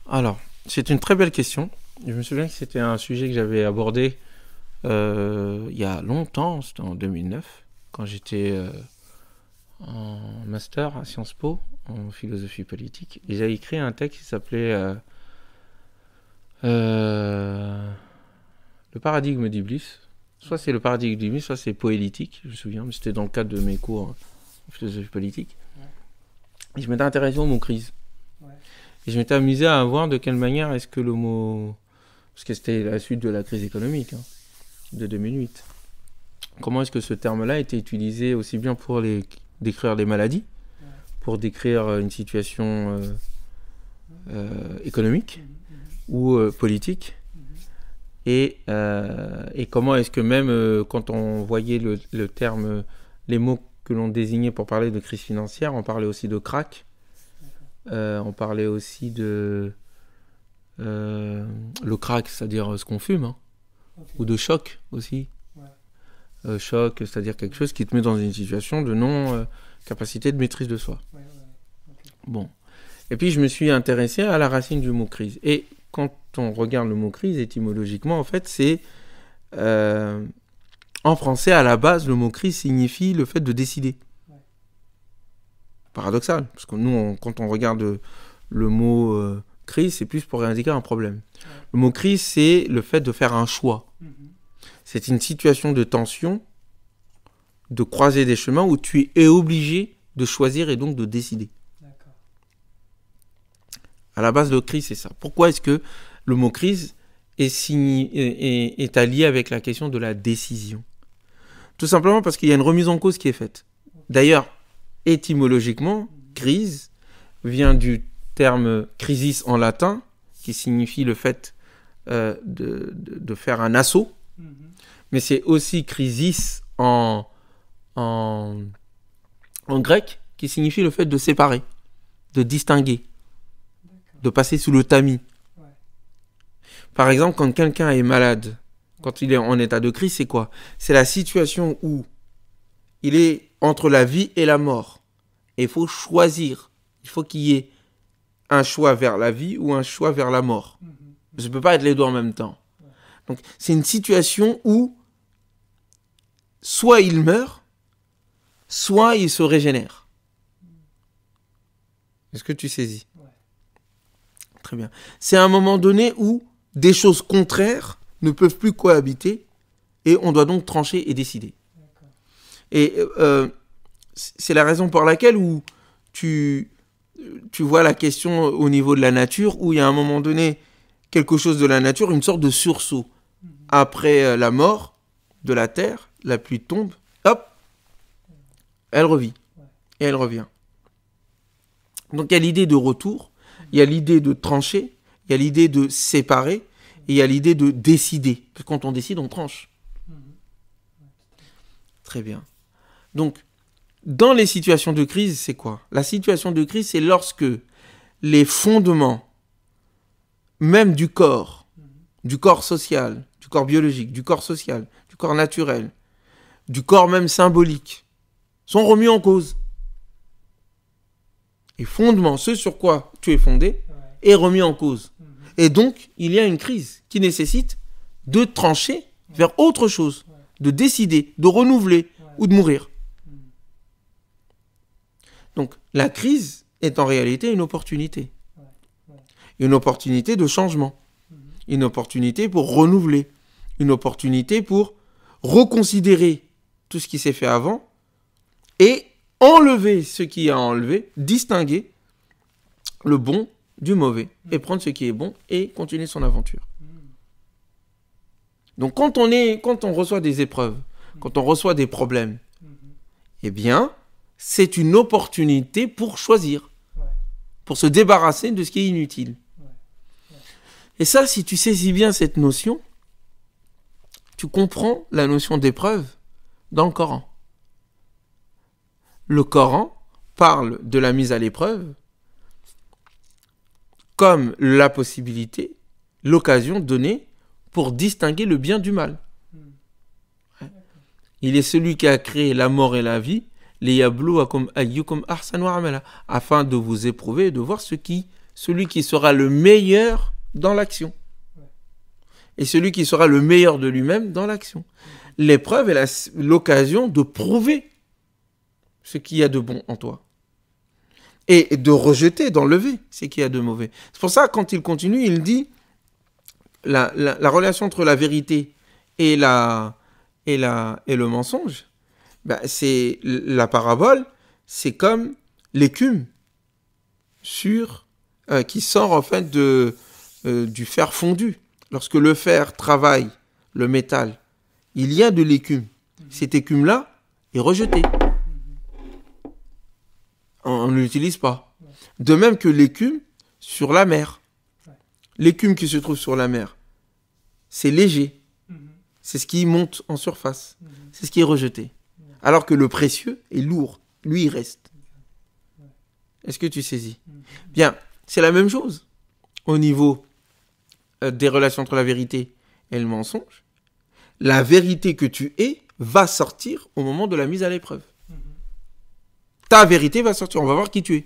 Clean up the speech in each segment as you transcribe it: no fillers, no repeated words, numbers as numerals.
Alors, c'est une très belle question. Je me souviens que c'était un sujet que j'avais abordé il y a longtemps, c'était en 2009, quand j'étais en master à Sciences Po, en philosophie politique. Et j'avais écrit un texte qui s'appelait Le paradigme d'Iblis. Soit c'est le paradigme d'Iblis, soit c'est poélitique, je me souviens, mais c'était dans le cadre de mes cours en philosophie politique. Et je m'étais intéressé au mot crise. Et je m'étais amusé à voir de quelle manière est-ce que le mot... Parce que c'était la suite de la crise économique de 2008. Comment est-ce que ce terme-là a été utilisé aussi bien pour décrire les maladies, pour décrire une situation économique ou politique, et comment est-ce que même quand on voyait le terme, les mots que l'on désignait pour parler de crise financière, on parlait aussi de crack, on parlait aussi de le crack, c'est-à-dire ce qu'on fume, ou de choc aussi. Choc, c'est-à-dire quelque chose qui te met dans une situation de non-capacité de maîtrise de soi. Bon. Et puis je me suis intéressé à la racine du mot crise. Et quand on regarde le mot crise, étymologiquement, en fait, c'est... en français, à la base, le mot crise signifie le fait de décider. Paradoxal, parce que nous, quand on regarde le mot crise, c'est plus pour indiquer un problème. Le mot crise, c'est le fait de faire un choix. C'est une situation de tension, de croiser des chemins où tu es obligé de choisir et donc de décider. À la base de crise, c'est ça. Pourquoi est-ce que le mot crise est allié avec la question de la décision? Tout simplement parce qu'il y a une remise en cause qui est faite. D'ailleurs, étymologiquement, crise vient du terme crisis en latin, qui signifie le fait de faire un assaut. Mais c'est aussi crisis en grec, qui signifie le fait de séparer, de distinguer, de passer sous le tamis. Par exemple, quand quelqu'un est malade, quand il est en état de crise, c'est quoi? C'est la situation où il est entre la vie et la mort. Et il faut choisir. Il faut qu'il y ait un choix vers la vie ou un choix vers la mort. Ça ne peut pas être les deux en même temps. Donc, c'est une situation où soit il meurt, soit il se régénère. Est-ce que tu saisis? Très bien. C'est un moment donné où des choses contraires ne peuvent plus cohabiter et on doit donc trancher et décider. Et c'est la raison pour laquelle où tu vois la question au niveau de la nature, où il y a un moment donné quelque chose de la nature, une sorte de sursaut. Après la mort de la terre, la pluie tombe, hop, elle revit. Et elle revient. Donc il y a l'idée de retour, il y a l'idée de trancher, il y a l'idée de séparer, et il y a l'idée de décider. Parce que quand on décide, on tranche. Très bien. Donc, dans les situations de crise, c'est quoi? La situation de crise, c'est lorsque les fondements, même du corps social, du corps biologique, du corps social, du corps naturel, du corps même symbolique, sont remis en cause. Et fondement, ce sur quoi tu es fondé, est remis en cause. Et donc, il y a une crise qui nécessite de trancher vers autre chose, de décider, de renouveler ou de mourir. Donc, la crise est en réalité une opportunité. Une opportunité de changement. Une opportunité pour renouveler. Une opportunité pour reconsidérer tout ce qui s'est fait avant et enlever ce qui a enlevé, distinguer le bon du mauvais et prendre ce qui est bon et continuer son aventure. Donc quand on reçoit des épreuves, quand on reçoit des problèmes, eh bien, c'est une opportunité pour choisir, pour se débarrasser de ce qui est inutile. Et ça, si tu saisis bien cette notion, tu comprends la notion d'épreuve dans le Coran. Le Coran parle de la mise à l'épreuve comme la possibilité, l'occasion donnée pour distinguer le bien du mal. Il est celui qui a créé la mort et la vie, liyabluwakum ayyukum ahsanu amala, afin de vous éprouver et de voir ce qui celui qui sera le meilleur dans l'action. Et celui qui sera le meilleur de lui-même dans l'action. L'épreuve est l'occasion de prouver ce qu'il y a de bon en toi. Et de rejeter, d'enlever ce qu'il y a de mauvais. C'est pour ça, quand il continue, il dit la relation entre la vérité et le mensonge, c'est la parabole, c'est comme l'écume qui sort en fait du fer fondu. Lorsque le fer travaille le métal, il y a de l'écume. Cette écume-là est rejetée. On ne l'utilise pas. De même que l'écume sur la mer. L'écume qui se trouve sur la mer, c'est léger. C'est ce qui monte en surface. C'est ce qui est rejeté. Alors que le précieux est lourd. Lui, il reste. Est-ce que tu saisis? Bien, c'est la même chose au niveau des relations entre la vérité et le mensonge. La vérité que tu es va sortir au moment de la mise à l'épreuve. Ta vérité va sortir, on va voir qui tu es.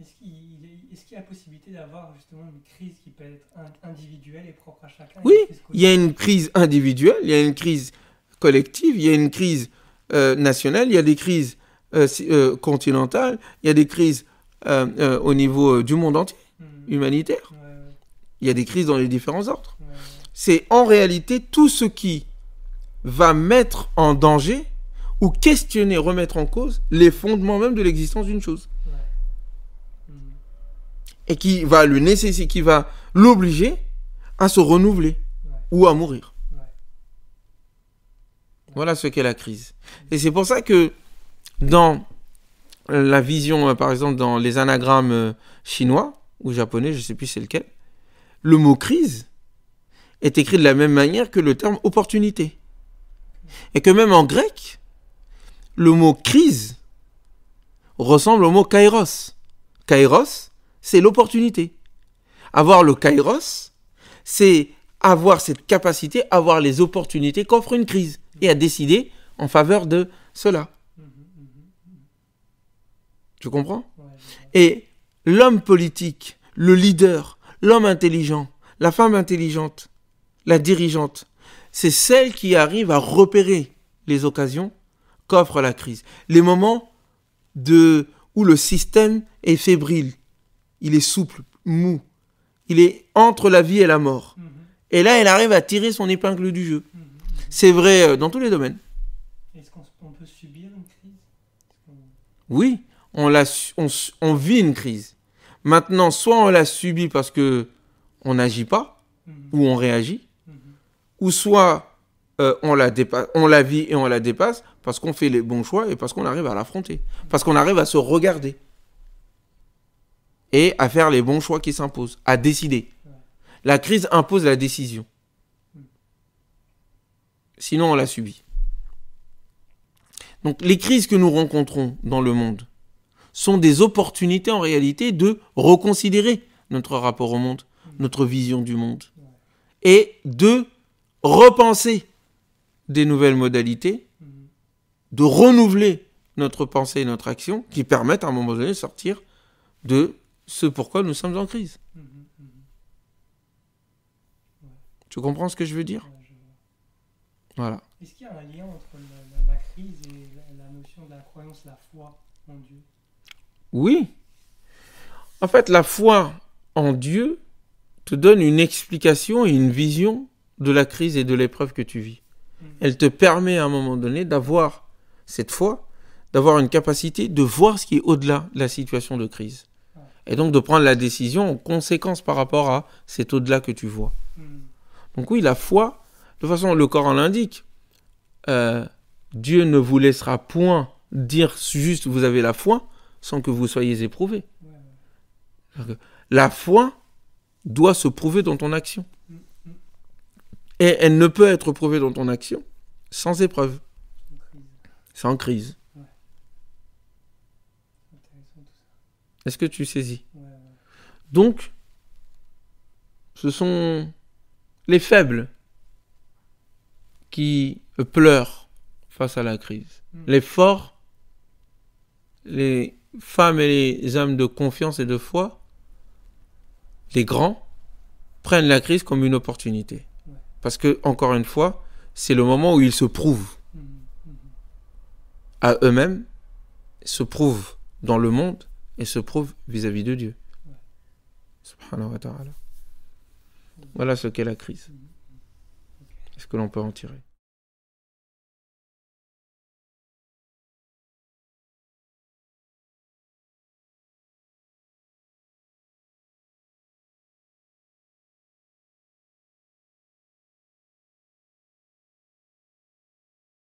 Est-ce qu'il y a la possibilité d'avoir justement une crise qui peut être individuelle et propre à chacun? Oui, il y a une crise individuelle, il y a une crise collective, il y a une crise nationale, il y a des crises continentales, il y a des crises au niveau du monde entier, humanitaire. Il y a des crises dans les différents ordres. C'est en réalité tout ce qui va mettre en danger ou questionner, remettre en cause les fondements même de l'existence d'une chose. Et qui va le nécessiter, qui va l'obliger à se renouveler ou à mourir. Voilà ce qu'est la crise. Et c'est pour ça que dans la vision, par exemple, dans les anagrammes chinois ou japonais, je ne sais plus c'est lequel, le mot crise est écrit de la même manière que le terme opportunité. Et que même en grec, le mot crise ressemble au mot kairos. Kairos, c'est l'opportunité. Avoir le kairos, c'est avoir cette capacité, avoir les opportunités qu'offre une crise et à décider en faveur de cela. Tu comprends? Et l'homme politique, le leader, l'homme intelligent, la femme intelligente, la dirigeante, c'est celle qui arrive à repérer les occasions qu'offre la crise. Les moments où le système est fébrile, il est souple, mou, il est entre la vie et la mort. Et là, elle arrive à tirer son épingle du jeu. C'est vrai dans tous les domaines. Est-ce qu'on peut subir une crise? Oui, on vit une crise. Maintenant, soit on la subit parce que on n'agit pas, ou on réagit, ou soit on la vit et on la dépasse parce qu'on fait les bons choix et parce qu'on arrive à l'affronter, parce qu'on arrive à se regarder et à faire les bons choix qui s'imposent, à décider. La crise impose la décision. Sinon, on la subit. Donc, les crises que nous rencontrons dans le monde sont des opportunités en réalité de reconsidérer notre rapport au monde, notre vision du monde, et de repenser des nouvelles modalités, de renouveler notre pensée et notre action qui permettent à un moment donné de sortir de ce pourquoi nous sommes en crise. Tu comprends ce que je veux dire? Voilà. Est-ce qu'il y a un lien entre la crise et la notion de la croyance, la foi en Dieu? Oui. En fait, la foi en Dieu te donne une explication et une vision de la crise et de l'épreuve que tu vis. Elle te permet à un moment donné d'avoir cette foi, d'avoir une capacité de voir ce qui est au-delà de la situation de crise. Et donc de prendre la décision en conséquence par rapport à cet au-delà que tu vois. Donc oui, la foi, de toute façon, le Coran l'indique. Dieu ne vous laissera point dire juste vous avez la foi sans que vous soyez éprouvé. La foi doit se prouver dans ton action. Et elle ne peut être prouvée dans ton action sans épreuve. Sans crise. Est-ce que tu saisis? Donc, ce sont les faibles qui pleurent face à la crise. Les forts, les femmes et les hommes de confiance et de foi, les grands, prennent la crise comme une opportunité. Parce que, encore une fois, c'est le moment où ils se prouvent à eux-mêmes, se prouvent dans le monde et se prouvent vis-à-vis de Dieu. Subhanahu wa ta'ala. Voilà ce qu'est la crise. Est-ce que l'on peut en tirer?